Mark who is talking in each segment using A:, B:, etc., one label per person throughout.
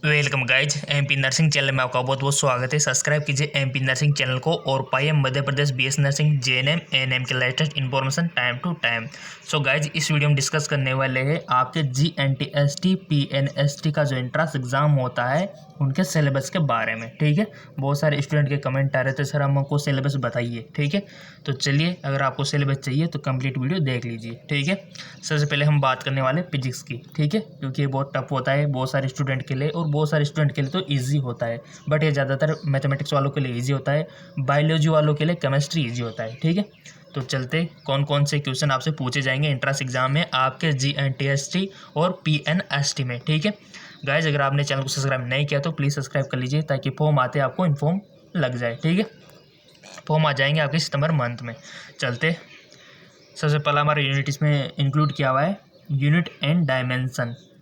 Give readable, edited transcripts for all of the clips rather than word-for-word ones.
A: Welcome guys MP nursing channel में आपका बहुत बहुत स्वागत है। सब्सक्राइब कीजिए एमपी नर्सिंग चैनल को और पाइए Madhya Pradesh BS nursing GNM ANM के latest information time to time. So guys इस वीडियो में डिस्कस करने वाले हैं आपके जीएनटीएसटी पीएनएसटी का जो एंट्रेंस एग्जाम होता है उनके सिलेबस के बारे में। ठीक है, बहुत सारे स्टूडेंट के कमेंट आ रहे थे सर हमको सिलेबस बताइए। ठीक है, तो चलिए अगर आपको सिलेबस चाहिए तो कंप्लीट वीडियो देख लीजिए। ठीक है, सबसे पहले हम बात करने वाले फिजिक्स की। ठीक है, क्योंकि ये बहुत टफ होता है बहुत सारे स्टूडेंट के लिए, और बहुत सारे स्टूडेंट के लिए तो ईजी होता है, बट ये ज़्यादातर मैथमेटिक्स वालों के लिए ईजी होता है, बायोलॉजी वालों के लिए केमिस्ट्री ईजी होता है। ठीक है, तो चलते कौन कौन से क्वेश्चन आपसे पूछे जाएंगे एंट्रेंस एग्जाम में आपके जीएनटीएसटी और पीएनएसटी में। ठीक है गाइज, अगर आपने चैनल को सब्सक्राइब नहीं किया तो प्लीज़ सब्सक्राइब कर लीजिए ताकि फॉर्म आते आपको इन्फॉर्म लग जाए। ठीक है, फॉर्म आ जाएंगे आपके सितंबर मंथ में। चलते सबसे पहला हमारा यूनिट इसमें इंक्लूड किया हुआ है यूनिट एंड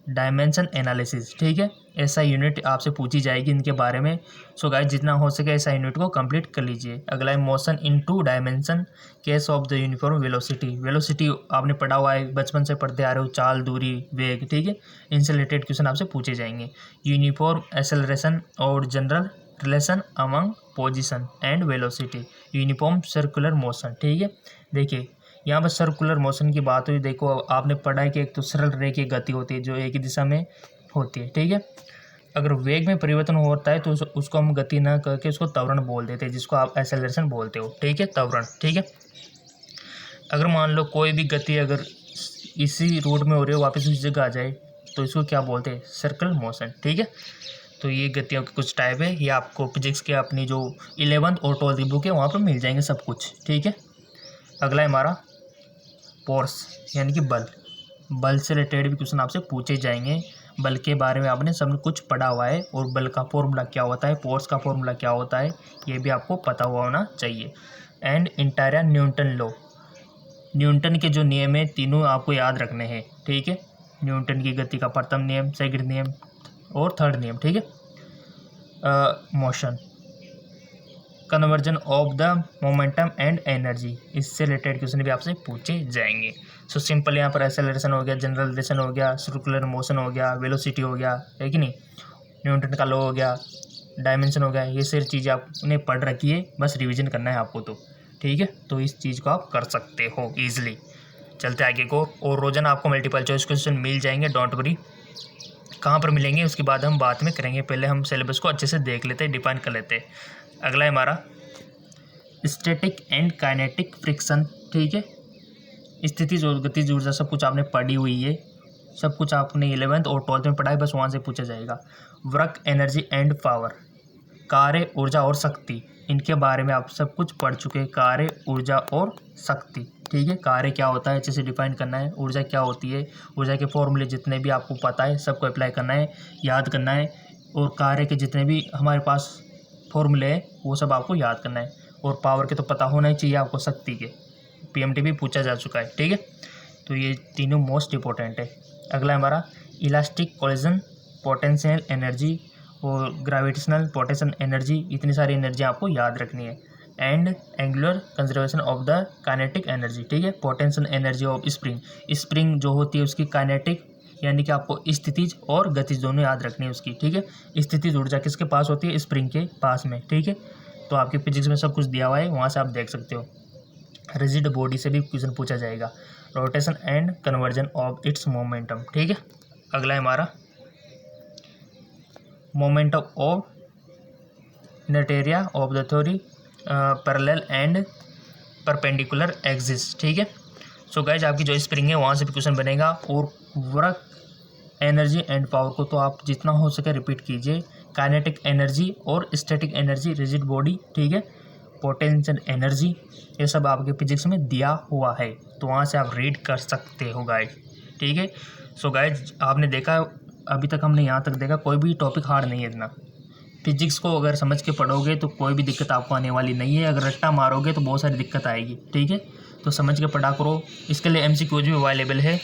A: डायमेंशन एनालिसिस। ठीक है, ऐसा यूनिट आपसे पूछी जाएगी इनके बारे में। सो गाइस जितना हो सके ऐसा यूनिट को कंप्लीट कर लीजिए। अगला है motion in two dimension case of the uniform velocity आपने पढ़ा हुआ है, बचपन से पढ़ते आ रहे हो, चाल, दूरी, वेग। ठीक है, इनसे रिलेटेड क्वेश्चन आपसे पूछे जाएंगे। यूनिफॉर्म एक्सेलरेशन और general relation among position and velocity, uniform circular motion. ठीक है, देखिए यहाँ पर सर्कुलर मोशन की बात हुई। देखो आपने पढ़ा है कि एक तो सरल रेखीय गति होती है जो एक ही दिशा में होती है। ठीक है, अगर वेग में परिवर्तन होता है तो उसको हम गति ना करके उसको त्वरण बोल देते हैं, जिसको आप एक्सेलरेशन बोलते हो। ठीक है, त्वरण। ठीक है, अगर मान लो कोई भी गति अगर इसी रूट में हो रही है वापस उस जगह आ जाए तो इसको क्या बोलते हैं, सर्कुलर मोशन। ठीक है, तो ये गतियों के कुछ टाइप है, ये आपको फिजिक्स के अपनी जो 11th और 12th की बुक है वहाँ पर मिल जाएंगे सब कुछ। ठीक है, अगला है हमारा फोर्स यानी कि बल से रिलेटेड भी क्वेश्चन आपसे पूछे जाएंगे। बल के बारे में आपने सब कुछ पढ़ा हुआ है, और बल का फॉर्मूला क्या होता है, फोर्स का फॉर्मूला क्या होता है, ये भी आपको पता हुआ होना चाहिए। एंड इंटायरा न्यूटन के जो नियम है तीनों आपको याद रखने हैं। ठीक है, न्यूटन की गति का प्रथम नियम, सेकंड नियम और थर्ड नियम। ठीक है, motion conversion of the momentum and energy, इससे रिलेटेड क्वेश्चन भी आपसे पूछे जाएंगे। सो सिंपल यहाँ पर एक्सेलरेशन हो गया, जनरल रिलेशन हो गया, सर्कुलर मोशन हो गया, वेलोसिटी हो गया, है कि नहीं, न्यूटन का लॉ हो गया, डायमेंशन हो गया, ये सारी चीज़ें आपने पढ़ रखी है, बस रिवीजन करना है आपको। तो ठीक है, तो इस चीज़ को आप कर सकते हो ईजिली। चलते आगे को, और रोजाना आपको मल्टीपल चॉइस क्वेश्चन मिल जाएंगे, डोंट वरी। कहाँ पर मिलेंगे उसके बाद हम बात में करेंगे, पहले हम सिलेबस को अच्छे से देख लेते हैं, डिफाइन कर लेते हैं। अगला है हमारा स्टैटिक एंड काइनेटिक फ्रिक्शन। ठीक है, स्थितिज और गतिज ऊर्जा सब कुछ आपने पढ़ी हुई है, सब कुछ आपने 11th और 12th में पढ़ा है, बस वहाँ से पूछा जाएगा। वर्क, एनर्जी एंड पावर, कार्य, ऊर्जा और शक्ति, इनके बारे में आप सब कुछ पढ़ चुके हैं। कार्य, ऊर्जा और शक्ति। ठीक है, कार्य क्या होता है अच्छे से डिफाइन करना है, ऊर्जा क्या होती है, ऊर्जा के फॉर्मूले जितने भी आपको पता है सबको अप्लाई करना है, याद करना है, और कार्य के जितने भी हमारे पास फॉर्मूले हैं वो सब आपको याद करना है, और पावर के तो पता होना ही चाहिए आपको, शक्ति के पीएमटी भी पूछा जा चुका है। ठीक है, तो ये तीनों मोस्ट इंपॉर्टेंट है। अगला हमारा इलास्टिक कोलिजन पोटेंशियल एनर्जी और ग्रेविटेशनल पोटेंशियल एनर्जी, इतनी सारी एनर्जी आपको याद रखनी है। And angular conservation of the kinetic energy. ठीक है, पोटेंशियल एनर्जी ऑफ स्प्रिंग जो होती है उसकी काइनेटिक यानी कि आपको स्थितिज और गतिज दोनों याद रखनी है उसकी। ठीक है, स्थितिज ऊर्जा किसके पास होती है, स्प्रिंग के पास में। ठीक है, तो आपके फिजिक्स में सब कुछ दिया हुआ है, वहाँ से आप देख सकते हो। रिजिड बॉडी से भी क्वेश्चन पूछा जाएगा, rotation and conversion of its momentum. ठीक है, अगला है हमारा momentum of inertia of the theory parallel and perpendicular axis. ठीक है, सो गाइज आपकी जो स्प्रिंग है वहाँ से भी क्वेश्चन बनेगा। और वर्क, एनर्जी एंड पावर को तो आप जितना हो सके रिपीट कीजिए। काइनेटिक एनर्जी और स्टैटिक एनर्जी, रिजिड बॉडी, ठीक है, पोटेंशियल एनर्जी, ये सब आपके फिजिक्स में दिया हुआ है, तो वहाँ से आप रीड कर सकते हो गाइज। ठीक है, सो गाइज आपने देखा अभी तक हमने यहाँ तक देखा कोई भी टॉपिक हार्ड नहीं है इतना। फिजिक्स को अगर समझ के पढ़ोगे तो कोई भी दिक्कत आपको आने वाली नहीं है, अगर रट्टा मारोगे तो बहुत सारी दिक्कत आएगी। ठीक है, तो समझ के पढ़ा करो, इसके लिए एमसीक्यूज भी अवेलेबल है।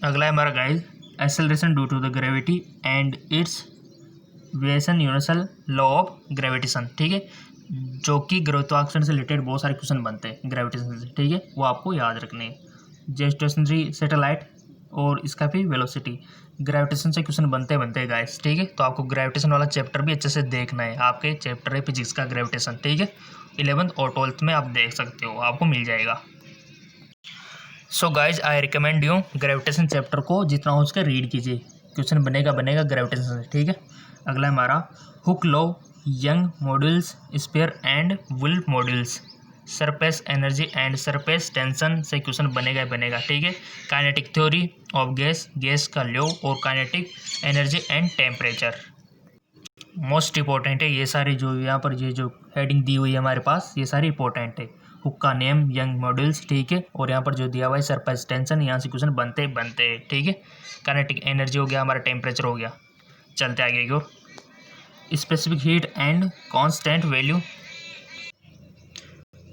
A: अगला है हमारा guys acceleration due to the gravity and its variation universal law of gravitation. ठीक है, जो कि गुरुत्वाकर्षण से रिलेटेड बहुत सारे क्वेश्चन बनते हैं ग्रेविटेशन से। ठीक है, वो आपको याद रखने हैं। जेस्टेशनरी सैटेलाइट और इसका भी वेलोसिटी, ग्रेविटेशन से क्वेश्चन बनते बनते हैं गाइस, ठीक है। तो आपको ग्रेविटेशन वाला चैप्टर भी अच्छे से देखना है, आपके चैप्टर है फिजिक्स का ग्रेविटेशन, ठीक है। 11th और 12th में आप देख सकते हो, आपको मिल जाएगा। So guys I recommend you gravitation chapter को जितना हो सके रीड कीजिए, क्वेश्चन बनेगा ग्रेविटेशन से, ठीक है। अगला हमारा Hooke law, Young modulus, shear and वुल्फ modulus, surface energy and surface tension से क्वेश्चन बनेगा, ठीक है। काइनेटिक थ्योरी ऑफ गैस का लॉ और kinetic energy and temperature most important है। ये सारी जो यहाँ पर ये जो हेडिंग दी हुई है हमारे पास, ये सारी इंपॉर्टेंट है। हुक का नेम, यंग मॉड्यूल्स, ठीक है। और यहाँ पर जो दिया हुआ है सरफेस टेंशन, यहाँ से क्वेश्चन बनते हैं, ठीक है। काइनेटिक एनर्जी हो गया, हमारा टेम्परेचर हो गया। चलते आगे की ओर। Specific heat and constant value,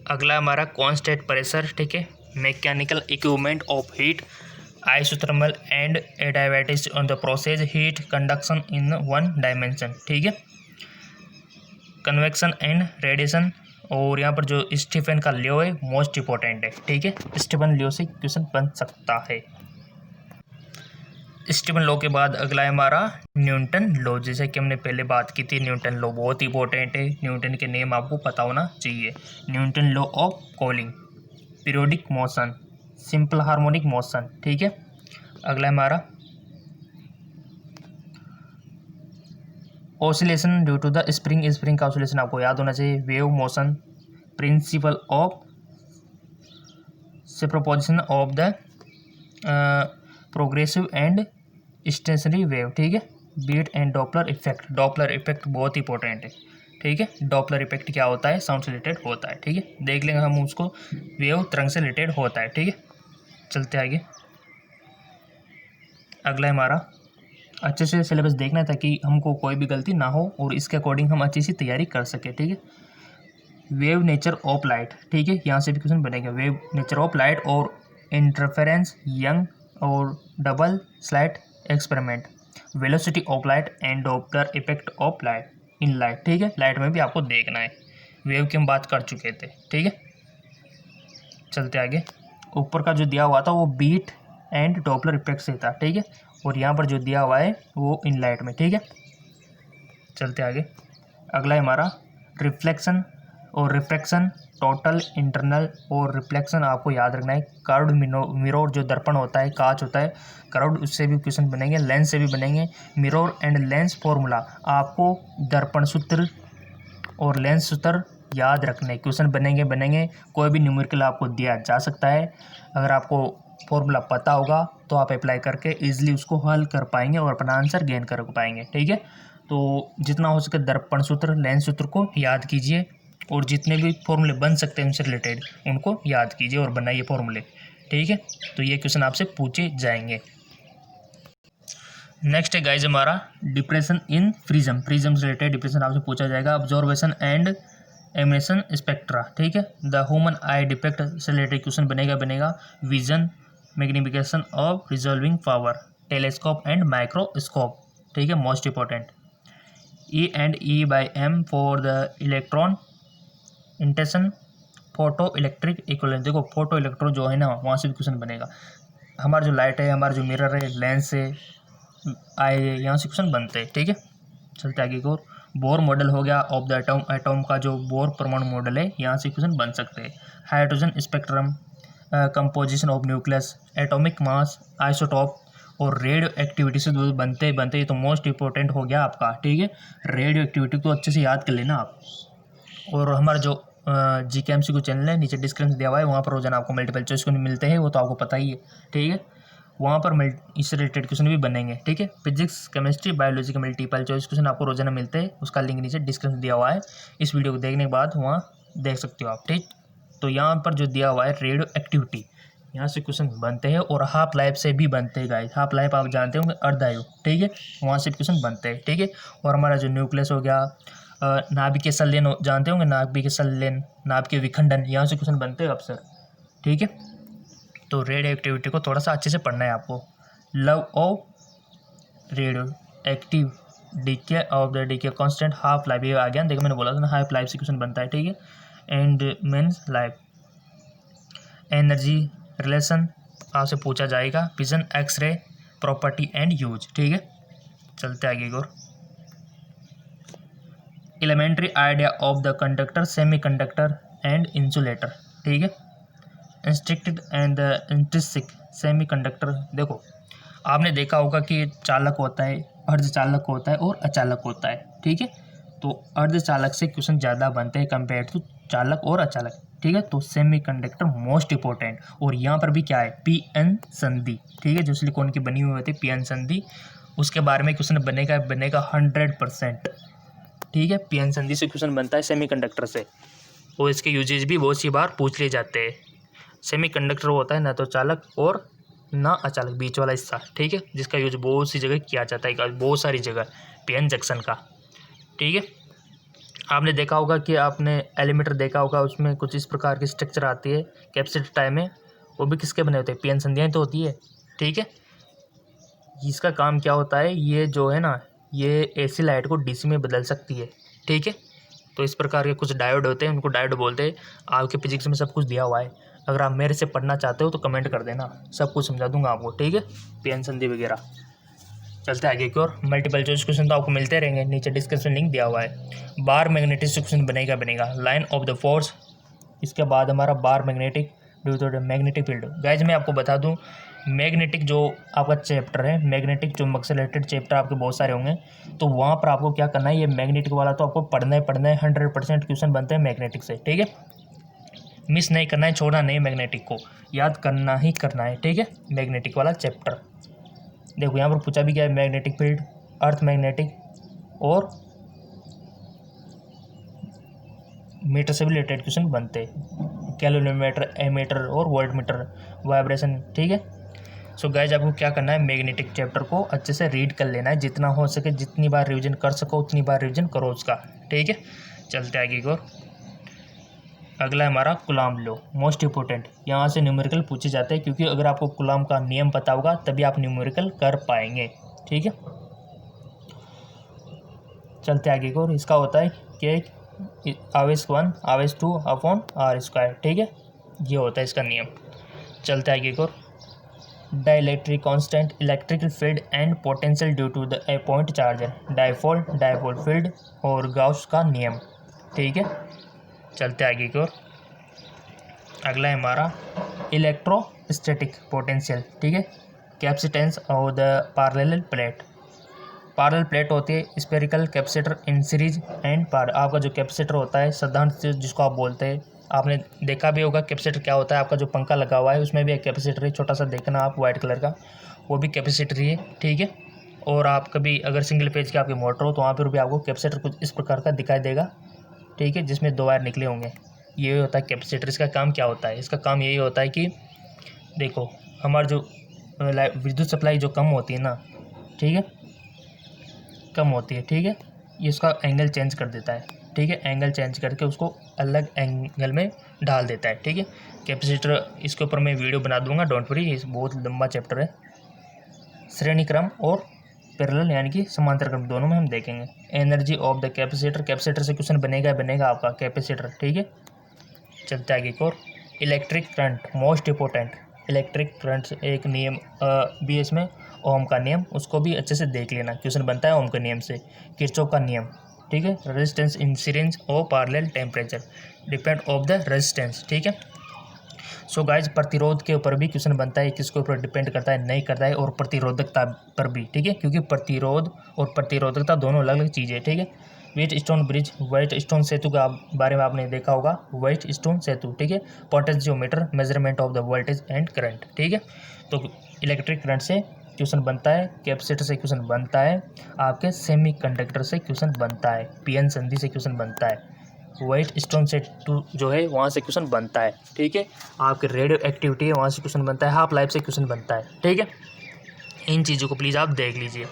A: अगला हमारा कांस्टेंट प्रेशर, ठीक है। Mechanical equipment of heat, isothermal and एडिवेटिव on the process heat conduction in one dimension, ठीक है। कन्वेक्शन एंड रेडिएशन, और यहाँ पर जो स्टीफन का लॉ है मोस्ट इंपॉर्टेंट है, ठीक है। स्टीफन लॉ से क्वेश्चन बन सकता है। स्टीफन लॉ के बाद अगला है हमारा न्यूटन लॉ, जैसे कि हमने पहले बात की थी। न्यूटन लॉ बहुत इंपॉर्टेंट है, न्यूटन के नेम आपको पता होना चाहिए। Newton law of cooling, periodic motion, simple harmonic motion, ठीक है। अगला है हमारा oscillation due to the spring का ऑसिलेशन आपको याद होना चाहिए। Wave motion, principle of superposition of the progressive and stationary wave, ठीक है। बीट एंड डॉपलर इफेक्ट बहुत इंपॉर्टेंट है, ठीक है। डॉपलर इफेक्ट क्या होता है, साउंड से रिलेटेड होता है, ठीक है। देख लेंगे हम उसको, वेव तरंग से रिलेटेड होता है, ठीक है। चलते आगे। अगला है हमारा अच्छे से सिलेबस देखना है ताकि हमको कोई भी गलती ना हो और इसके अकॉर्डिंग हम अच्छी सी तैयारी कर सके, ठीक है। वेव नेचर ऑफ लाइट, ठीक है, यहाँ से भी क्वेश्चन बनेगा। वेव नेचर ऑफ लाइट और इंटरफेरेंस, यंग और double slit experiment, velocity of light and Doppler effect of light in light, ठीक है। लाइट में भी आपको देखना है। वेव की हम बात कर चुके थे, ठीक है। चलते आगे। ऊपर का जो दिया हुआ था वो बीट एंड डॉपलर इफेक्ट से था, ठीक है। और यहाँ पर जो दिया हुआ है वो इन लाइट में, ठीक है। चलते आगे। अगला है हमारा रिफ्लेक्शन और रिफ्रैक्शन, टोटल, इंटरनल और रिफ्लेक्शन आपको याद रखना है। कर्व्ड मिरर जो दर्पण होता है, कांच होता है कर्व्ड, उससे भी क्वेश्चन बनेंगे। लेंस से भी बनेंगे। मिरर एंड लेंस फॉर्मूला, आपको दर्पण सूत्र और लेंस सूत्र याद रखने, क्वेश्चन बनेंगे। कोई भी न्यूमेरिकल आपको दिया जा सकता है, अगर आपको फॉर्मूला पता होगा तो आप अप्लाई करके इजीली उसको हल कर पाएंगे और अपना आंसर गेन कर पाएंगे, ठीक है। तो जितना हो सके दर्पण सूत्र, लेंस सूत्र को याद कीजिए और जितने भी फॉर्मूले बन सकते हैं उनसे रिलेटेड उनको याद कीजिए और बनाइए फॉर्मूले, ठीक है। तो ये क्वेश्चन आपसे पूछे जाएंगे। नेक्स्ट है गाइज हमारा डिप्रेशन इन प्रिज्म से रिलेटेड डिप्रेशन आपसे पूछा जाएगा। ऑब्जर्वेशन एंड एमिशन स्पेक्ट्रा, ठीक है। द ह्यूमन आई डिफेक्ट से रिलेटेड क्वेश्चन बनेगा। Vision, magnification of resolving power, telescope and microscope, ठीक है, most important. E and E by M for the electron intention, photo electric equivalence, देखो photo electron जो है ना वहाँ से भी क्वेश्चन बनेगा। हमारा जो लाइट है, हमारा जो मिरर है, लेंस है, आई, यहाँ से क्वेश्चन बनते हैं, ठीक है। चलते आगे को। बोर मॉडल हो गया ऑफ द एटॉम का जो बोर परमाणु मॉडल है, यहाँ से क्वेश्चन बन सकते हैं। Hydrogen spectrum, composition of nucleus, atomic mass, isotope और रेडियो एक्टिविटी से बनते ये तो मोस्ट इंपॉर्टेंट हो गया आपका, ठीक है। रेडियो एक्टिविटी को अच्छे से याद कर लेना आप। और हमारा जो GK/MCQ चैनल है, नीचे डिस्क्रिप्शन दिया हुआ है, वहाँ पर रोजाना आपको मल्टीपल चॉइस क्वेश्चन मिलते हैं, वो तो आपको पता ही है, ठीक है। वहाँ पर इससे रिलेटेड क्वेश्चन भी बनेंगे, ठीक है। फिजिक्स, केमिस्ट्री, बायोलॉजी के मल्टीपल चॉइस क्वेश्चन आपको रोजाना मिलते हैं, उसका लिंक नीचे डिस्क्रिप्शन दिया हुआ है। इस वीडियो को देखने के बाद वहाँ देख सकते हो आप, ठीक। तो यहाँ पर जो दिया हुआ है रेडियो एक्टिविटी, यहाँ से क्वेश्चन बनते हैं और हाफ लाइफ से भी बनते हैं गाइस। हाफ लाइफ आप जानते होंगे, अर्धायु, ठीक है, वहाँ से क्वेश्चन बनते हैं, ठीक है। और हमारा जो न्यूक्लियस हो गया, नाभिकीय संलयन जानते होंगे, नाभिकीय संलयन, नाभिकीय विखंडन, यहाँ से क्वेश्चन बनते हैं अक्सर, ठीक है। तो रेडियो एक्टिविटी को थोड़ा सा अच्छे से पढ़ना है आपको। Love of radio active, DK of the decay constant, half life, ये आ गया, देखो मैंने बोला था ना, हाफ लाइफ से क्वेश्चन बनता है, ठीक है। And means life, energy relation आपसे पूछा जाएगा। Vision, X-ray, property and use. ठीक है, चलते आगे और elementary idea of the conductor, semi conductor and insulator. ठीक है, इंस्ट्रिक्टेड and the intrinsic semi conductor. देखो आपने देखा होगा कि चालक होता है, अर्धचालक होता है और अचालक होता है। ठीक है, तो अर्धचालक से क्वेश्चन ज़्यादा बनते हैं कंपेयर टू चालक और अचालक। ठीक है, तो सेमी कंडक्टर मोस्ट इंपॉर्टेंट। और यहाँ पर भी क्या है, पी एन संधि। ठीक है, जो सिलिकॉन की बनी हुई होती है पी एन संधि, उसके बारे में क्वेश्चन बनेगा 100%। ठीक है, पी एन संधि से क्वेश्चन बनता है सेमी कंडक्टर से, और इसके यूजेज भी बहुत सी बार पूछ लिए जाते हैं। सेमी कंडक्टर होता है ना तो चालक और ना अचालक, बीच वाला हिस्सा। ठीक है, जिसका यूज बहुत सी जगह किया जाता है, बहुत सारी जगह पी एन जंक्शन का। ठीक है, आपने देखा होगा कि आपने एलीमीटर देखा होगा, उसमें कुछ इस प्रकार की स्ट्रक्चर आती है कैपेसिटर टाइप में, वो भी किसके बने होते हैं, पी एन संधियाँ तो होती है। ठीक है, इसका काम क्या होता है, ये जो है ना, ये एसी लाइट को डीसी में बदल सकती है। ठीक है, तो इस प्रकार के कुछ डायोड होते हैं, उनको डायोड बोलते हैं। आपके फिजिक्स में सब कुछ दिया हुआ है, अगर आप मेरे से पढ़ना चाहते हो तो कमेंट कर देना, सब कुछ समझा दूंगा आपको। ठीक है, पी एन संधि वगैरह। चलते आगे की ओर, मल्टीपल चॉइस क्वेश्चन तो आपको मिलते रहेंगे, नीचे डिस्क्रिप्शन लिंक दिया हुआ है। बार मैग्नेटिक से क्वेश्चन बनेगा लाइन ऑफ द फोर्स। इसके बाद हमारा bar magnetic due to the magnetic field. Guys मैं आपको बता दूं, मैग्नेटिक जो आपका चैप्टर है, मैग्नेटिक चुंबक से रिलेटेड चैप्टर आपके बहुत सारे होंगे, तो वहाँ पर आपको क्या करना है, ये मैग्नेटिक वाला तो आपको पढ़ना है 100% क्वेश्चन बनते हैं मैग्नेटिक से। ठीक है, मिस नहीं करना है, छोड़ना नहीं, मैग्नेटिक को याद करना ही करना है। ठीक है, मैग्नेटिक वाला चैप्टर। देखो यहाँ पर पूछा भी गया है, मैग्नेटिक फील्ड, अर्थ मैग्नेटिक और मीटर से भी रिलेटेड क्वेश्चन बनते हैं, कैलोरीमीटर, एमीटर और वोल्टमीटर, वाइब्रेशन। ठीक है, सो गाइज आपको क्या करना है, मैग्नेटिक चैप्टर को अच्छे से रीड कर लेना है, जितना हो सके, जितनी बार रिवीजन कर सको उतनी बार रिवीजन करो उसका। ठीक है, चलते आगे को। अगला हमारा कूलॉम लॉ, मोस्ट इंपॉर्टेंट। यहाँ से न्यूमेरिकल पूछे जाते हैं, क्योंकि अगर आपको कूलॉम का नियम पता होगा तभी आप न्यूमेरिकल कर पाएंगे। ठीक है, चलते आगे को। इसका होता है कि आवेश 1 आवेश 2 अपॉन आर स्क्वायर। ठीक है, ये होता है इसका नियम। चलते आगे को। Dielectric constant, electrical field and potential due to the a point charger, dipole field और गाउस का नियम। ठीक है, चलते आगे की ओर। अगला है हमारा इलेक्ट्रोस्टैटिक पोटेंशियल। ठीक है, capacitance of the parallel plate. Parallel plate होती है spherical capacitor in series and पार। आपका जो कैपेसिटर होता है साधारण जिसको आप बोलते हैं, आपने देखा भी होगा कैपेसिटर क्या होता है। आपका जो पंखा लगा हुआ है उसमें भी एक कैपेसिटर है, छोटा सा देखना आप, वाइट कलर का, वो भी कैपेसिटर ही है। ठीक है, और आप कभी अगर सिंगल पेज की आपकी मोटर हो तो वहाँ पर भी आपको कैपेसिटर कुछ इस प्रकार का दिखाई देगा। ठीक है, जिसमें 2 वायर निकले होंगे, ये होता है कैपेसिटर। इसका काम क्या होता है, इसका काम यही होता है कि देखो हमारा जो विद्युत सप्लाई जो कम होती है ना, ठीक है, कम होती है। ठीक है, ये इसका एंगल चेंज कर देता है। ठीक है, एंगल चेंज करके उसको अलग एंगल में डाल देता है। ठीक है, कैपेसिटर, इसके ऊपर मैं वीडियो बना दूंगा, डोंट वरी, ये बहुत लंबा चैप्टर है। श्रेणी क्रम और पैरेलल यानी कि समांतर क्रम, दोनों में हम देखेंगे। Energy of the capacitor, capacitor से क्वेश्चन बनेगा आपका कैपेसिटर। ठीक है, चलते आगे की ओर। Electric current, most important. Electric current एक नियम बीएस में ओम का नियम, उसको भी अच्छे से देख लेना, क्वेश्चन बनता है ओम के नियम से, किरचॉफ का नियम। ठीक है, रेजिस्टेंस इन सीरीज और parallel temperature, depend of the resistance. ठीक है, सो गाइज प्रतिरोध के ऊपर भी क्वेश्चन बनता है, किसके ऊपर डिपेंड करता है, नहीं करता है, और प्रतिरोधकता पर भी। ठीक है, क्योंकि प्रतिरोध और प्रतिरोधकता दोनों अलग अलग चीज़ें। ठीक है, Wheatstone bridge, Wheatstone सेतु के बारे में आपने देखा होगा, व्हाइट स्टोन सेतु। ठीक है, potentiometer, measurement of the voltage and current. ठीक है, तो इलेक्ट्रिक करंट से क्वेश्चन बनता है, कैपेसिटर से क्वेश्चन बनता है, आपके सेमी कंडक्टर से क्वेश्चन बनता है, पीएन संधि से क्वेश्चन बनता है, व्हाइट स्टोन सेतु जो है वहाँ से क्वेश्चन बनता है। ठीक है, आपके रेडियो एक्टिविटी है वहाँ से क्वेश्चन बनता है, हाफ लाइफ से क्वेश्चन बनता है। ठीक है, इन चीज़ों को प्लीज़ आप देख लीजिए,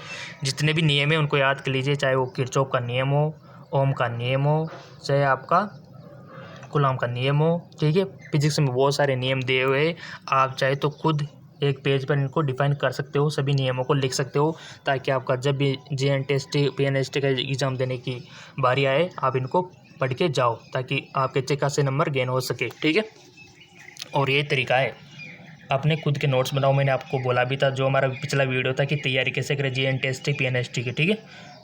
A: जितने भी नियम है उनको याद कर लीजिए, चाहे वो किरचॉफ का नियम हो, ओम का नियम हो, चाहे आपका कूलॉम का नियम हो। ठीक है, फिजिक्स में बहुत सारे नियम दिए हुए हैं, आप चाहे तो खुद एक पेज पर इनको डिफाइन कर सकते हो, सभी नियमों को लिख सकते हो, ताकि आपका जब भी JNTST PNST का एग्ज़ाम देने की बारी आए आप इनको पढ़ के जाओ, ताकि आपके अच्छे खासे नंबर गेन हो सके। ठीक है, और ये तरीका है। अपने खुद के नोट्स बनाओ। मैंने आपको बोला भी था, जो हमारा पिछला वीडियो था कि तैयारी कैसे करें GNTST PNST की, ठीक है,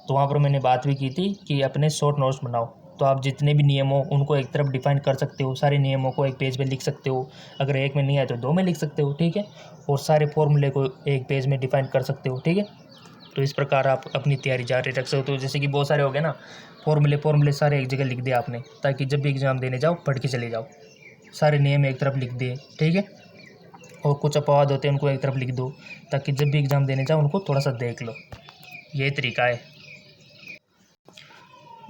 A: तो वहाँ पर मैंने बात भी की थी कि अपने शॉर्ट नोट्स बनाओ। तो आप जितने भी नियम हो उनको एक तरफ डिफाइन कर सकते हो, सारे नियमों को एक पेज पे लिख सकते हो। अगर एक में नहीं आए तो दो में लिख सकते हो, ठीक है, और सारे फॉर्मूले को एक पेज में डिफाइन कर सकते हो, ठीक है। तो इस प्रकार आप अपनी तैयारी जारी रख सकते हो। तो जैसे कि बहुत सारे हो गए ना फॉर्मूले सारे एक जगह लिख दिए आपने, ताकि जब भी एग्ज़ाम देने जाओ पढ़ के चले जाओ। सारे नियम एक तरफ लिख दिए, ठीक है, और कुछ अपवाद होते हैं उनको एक तरफ लिख दो, ताकि जब भी एग्ज़ाम देने जाओ उनको थोड़ा सा देख लो। ये तरीका है।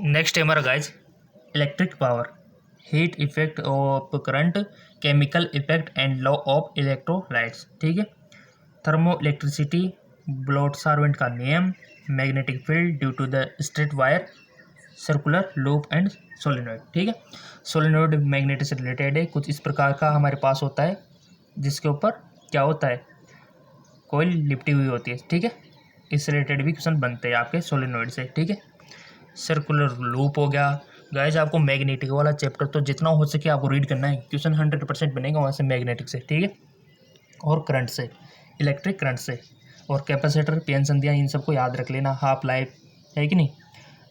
A: नेक्स्ट है हमारा guys electric power, heat effect of current, chemical effect and law of electrolytes, ठीक है, थर्मो इलेक्ट्रिसिटी, ब्लॉट सार्वेंट का नियम, magnetic field due to the straight wire, circular loop and solenoid, ठीक है। सोलेनॉइड मैग्नेटिक से related है, कुछ इस प्रकार का हमारे पास होता है जिसके ऊपर क्या होता है, कॉइल लिपटी हुई होती है, ठीक है। इससे रिलेटेड भी क्वेश्चन बनते हैं आपके सोलेनॉइड से, ठीक है। सर्कुलर लूप हो गया। गाइस आपको मैग्नेटिक वाला चैप्टर तो जितना हो सके आपको रीड करना है, क्वेश्चन 100% बनेगा वहाँ से मैग्नेटिक से, ठीक है, और करंट से, इलेक्ट्रिक करंट से, और कैपेसिटर, पीएन संधियाँ, इन सबको याद रख लेना, हाफ लाइफ है कि नहीं।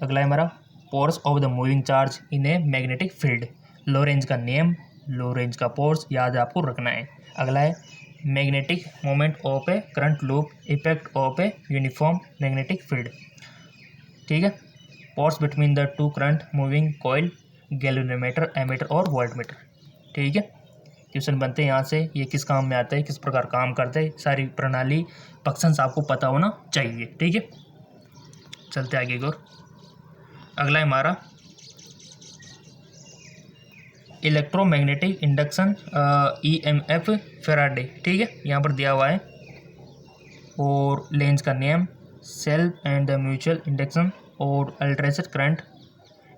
A: अगला है हमारा force of the moving charge in a magnetic field, low range का नियम, लो रेंज का फोर्स याद आपको रखना है। अगला है magnetic moment of a current loop, effect of a uniform magnetic field, ठीक है, force between the two current moving coil, galvanometer, ammeter और वोल्टमीटर, ठीक है। क्वेश्चन बनते हैं यहाँ से, ये किस काम में आता है, किस प्रकार काम करते हैं, सारी प्रणाली फंक्शंस आपको पता होना चाहिए, ठीक है। चलते आगे की ओर। अगला है हमारा इलेक्ट्रोमैग्नेटिक इंडक्शन, EMF फैराडे, ठीक है, यहाँ पर दिया हुआ है, और लेंज का नियम, self and the mutual induction और alteration current,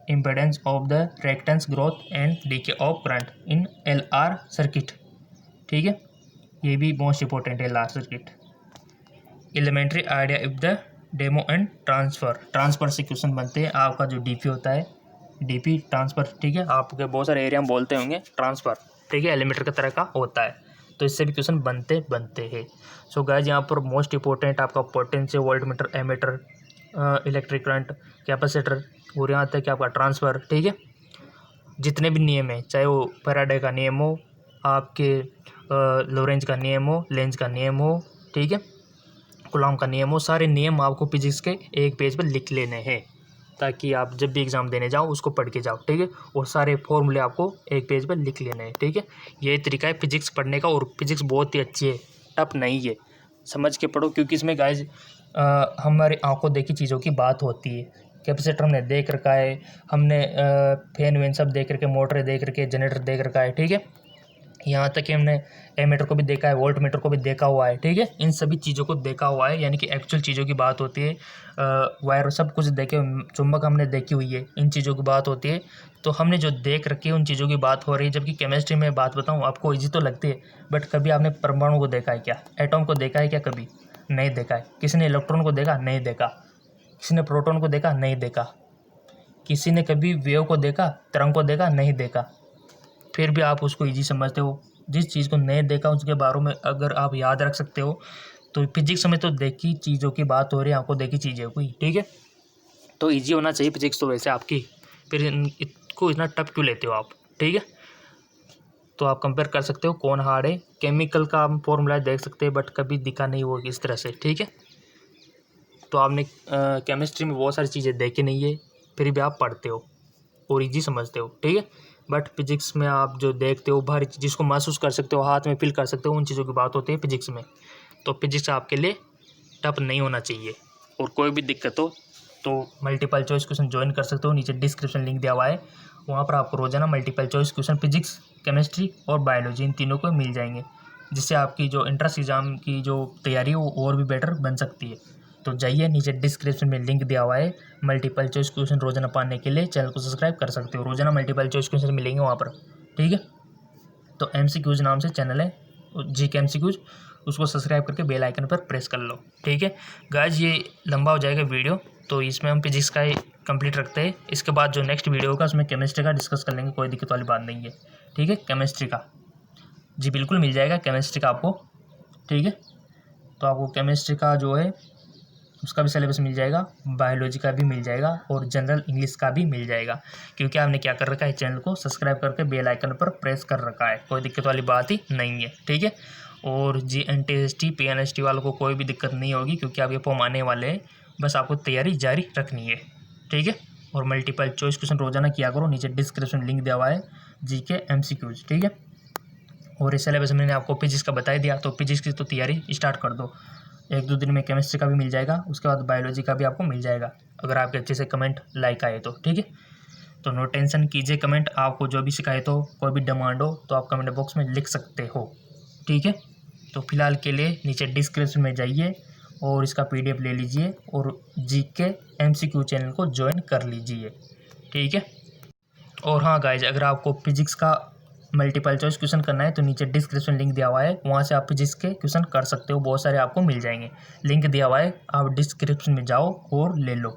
A: impedance of the reactance growth and decay of current in LR circuit, ठीक है, ये भी मोस्ट इंपॉर्टेंट है LR circuit. Elementary idea if the demo and transfer से question बनते हैं। आपका जो DP होता है, DP ट्रांसफर, ठीक है, आपके बहुत सारे एरिया में बोलते होंगे ट्रांसफर, ठीक है, एलिमेंटर की तरह का होता है, तो इससे भी क्वेश्चन बनते हैं। सो गाइस यहाँ पर मोस्ट इंपॉर्टेंट आपका potential, voltmeter, ammeter, electric current, capacitor, और यहाँ तक कि आपका ट्रांसफ़र, ठीक है। जितने भी नियम हैं, चाहे वो फैराडे का नियम हो, आपके लोरेंज का नियम हो, लेंज का नियम हो, ठीक है, कूलॉम का नियम हो, सारे नियम आपको फिजिक्स के एक पेज पर लिख लेने हैं, ताकि आप जब भी एग्ज़ाम देने जाओ उसको पढ़ के जाओ, ठीक है, और सारे फॉर्मूले आपको एक पेज पर लिख लेने हैं, ठीक है। ये तरीका है फिजिक्स पढ़ने का, और फिजिक्स बहुत ही अच्छी है, टफ नहीं है, समझ के पढ़ो, क्योंकि इसमें गाइज हमारी आंखों देखी चीज़ों की बात होती है। कैपेसिटर हमने देख रखा है, हमने फैन वैन सब देख रखे, मोटरें देख रखे, जनरेटर देख रखा है, ठीक है, यहाँ तक कि हमने एमीटर को भी देखा है, वोल्टमीटर को भी देखा हुआ है, ठीक है, इन सभी चीज़ों को देखा हुआ है, यानी कि एक्चुअल चीज़ों की बात होती है। वायर सब कुछ देखे, चुंबक हमने देखी हुई है, इन चीज़ों की बात होती है, तो हमने जो देख रखी है उन चीज़ों की बात हो रही है। जबकि केमिस्ट्री में बात बताऊँ आपको ईजी तो लगती है, बट कभी आपने परमाणु को देखा है क्या, एटॉम को देखा है क्या, कभी नहीं देखा है। किसी ने इलेक्ट्रॉन को देखा, नहीं देखा। किसी ने प्रोटॉन को देखा, नहीं देखा। किसी ने कभी वेव को देखा, तरंग को देखा, नहीं देखा। फिर भी आप उसको ईजी समझते हो। जिस चीज़ को नहीं देखा उसके बारे में अगर आप याद रख सकते हो, तो फिजिक्स में तो देखी चीज़ों की बात हो रही है, आपको देखी चीज़ें कोई, ठीक है, तो ईजी होना चाहिए फिजिक्स तो वैसे आपकी, फिर इसको इतना टफ क्यों लेते हो आप, ठीक है। तो आप कंपेयर कर सकते हो कौन हार्ड है। केमिकल का आप फॉर्मूला देख सकते हैं, बट कभी दिखा नहीं वो इस तरह से, ठीक है। तो आपने केमिस्ट्री में बहुत सारी चीज़ें देखी नहीं है, फिर भी आप पढ़ते हो और ईजी समझते हो, ठीक है। बट फिजिक्स में आप जो देखते हो बाहरी चीज़ को महसूस कर सकते हो, हाथ में फील कर सकते हो, उन चीज़ों की बात होती है फिजिक्स में। तो फिजिक्स आपके लिए टफ नहीं होना चाहिए। और कोई भी दिक्कत हो तो मल्टीपल चॉइस क्वेश्चन ज्वाइन कर सकते हो, नीचे डिस्क्रिप्शन लिंक दिया हुआ है, वहाँ पर आपको रोजाना multiple choice question physics, chemistry और बायोलॉजी इन तीनों को मिल जाएंगे, जिससे आपकी जो इंट्रेंस एग्जाम की जो तैयारी है वो और भी बेटर बन सकती है। तो जाइए, नीचे डिस्क्रिप्शन में लिंक दिया हुआ है, मल्टीपल चॉइस क्वेश्चन रोजाना पाने के लिए चैनल को सब्सक्राइब कर सकते हो। रोजाना मल्टीपल चॉइस क्वेश्चन मिलेंगे वहाँ पर, ठीक है। तो MCQs नाम से चैनल है, GK MCQs, उसको सब्सक्राइब करके बेल आइकन पर प्रेस कर लो, ठीक है। गाइज ये लंबा हो जाएगा वीडियो, तो इसमें हम फिजिक्स का ही कंप्लीट रखते हैं। इसके बाद जो नेक्स्ट वीडियो होगा उसमें केमिस्ट्री का डिस्कस कर लेंगे, कोई दिक्कत वाली बात नहीं है, ठीक है, केमिस्ट्री का। जी बिल्कुल मिल जाएगा केमिस्ट्री का आपको, ठीक है। तो आपको केमिस्ट्री का जो है उसका भी सिलेबस मिल जाएगा, बायोलॉजी का भी मिल जाएगा और जनरल इंग्लिश का भी मिल जाएगा, क्योंकि आपने क्या कर रखा है, चैनल को सब्सक्राइब करके बेल आइकन पर प्रेस कर रखा है, कोई दिक्कत वाली बात ही नहीं है, ठीक है। और GNTST PNST वालों को कोई भी दिक्कत नहीं होगी, क्योंकि आप ये फॉर्म आने वाले हैं, बस आपको तैयारी जारी रखनी है, ठीक है। और मल्टीपल चॉइस क्वेश्चन रोजाना किया करो, नीचे डिस्क्रिप्शन लिंक दिया हुआ है GK MCQs, ठीक है। और इस सिलेबस मैंने आपको फिजिक्स का बता दिया, तो फिजिक्स की तो तैयारी स्टार्ट कर दो। 1-2 दिन में केमिस्ट्री का भी मिल जाएगा, उसके बाद बायोलॉजी का भी आपको मिल जाएगा, अगर आपके अच्छे से कमेंट लाइक आए तो, ठीक है। तो नो टेंशन कीजिए, कमेंट आपको जो भी शिकायत हो, कोई भी डिमांड हो तो आप कमेंट बॉक्स में लिख सकते हो, ठीक है। तो फिलहाल के लिए नीचे डिस्क्रिप्शन में जाइए और इसका PDF ले लीजिए और GK MCQ चैनल को ज्वाइन कर लीजिए, ठीक है। और हाँ गाइज, अगर आपको फिजिक्स का मल्टीपल चॉइस क्वेश्चन करना है तो नीचे डिस्क्रिप्शन लिंक दिया हुआ है, वहाँ से आप फिजिक्स के क्वेश्चन कर सकते हो, बहुत सारे आपको मिल जाएंगे, लिंक दिया हुआ है, आप डिस्क्रिप्शन में जाओ और ले लो।